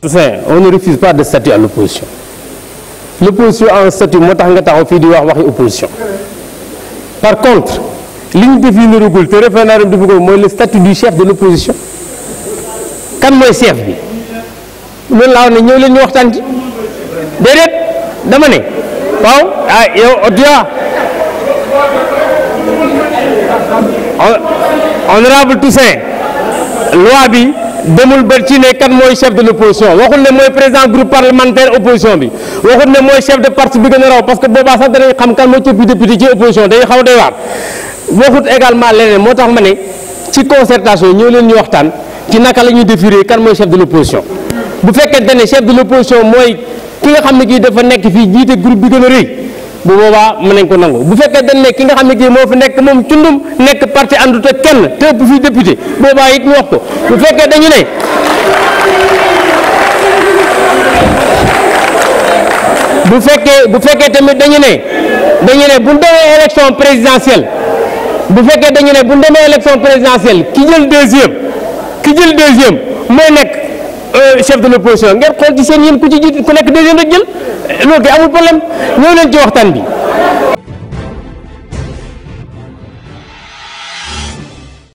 Toussaint, on ne refuse pas de statut à l'opposition. L'opposition a un statut moo tax nga taxaw fii di wax waxi opposition. Par contre li ñu définiragul te référendum bi ko mooy le statut du chef de l'opposition. Kan mooy chef bi loolu laa wax ne ñëw leen ñu waxtaan ci déedéet dama ne waaw yow Odia honorable Toussaint loi bi demul ba ci ne kan mooy chef de l'opposition waxul ne mooy président groupe parlementaire opposition bi waxul ne mooy chef de parti bi gën a raw parce que boobaa sax danañ xam kan mooy coppi député ci opposition day xaw a doy waar waxut également leneen moo tax ma ne ci concertation ñëw leen ñu waxtaan ci naka la ñuy définir kan mooy chef de l'opposition bu fekkente ne chef de l'opposition mooy ki nga xam ne kii dafa nekk fii jiite groupe bi gën a rëy bu boobaa mën nañ ko nangu bu fekkee dañ ne ki nga xam ne kii moo fi nekk moom cundum nekk parti àndut ak kenn te ëpp fii député boobaa it ñu wax ko bu fekkee dañu ne bu fekkee tamit dañu ne bu ñu demee élection présidentielle ki jël deuxième mooy nekk chef de l'opposition ngeen xool ci seen yéen ku ci jiit ku nekk deuxième rek jël loolu kay amul problème ñëw leen ci waxtaan bi.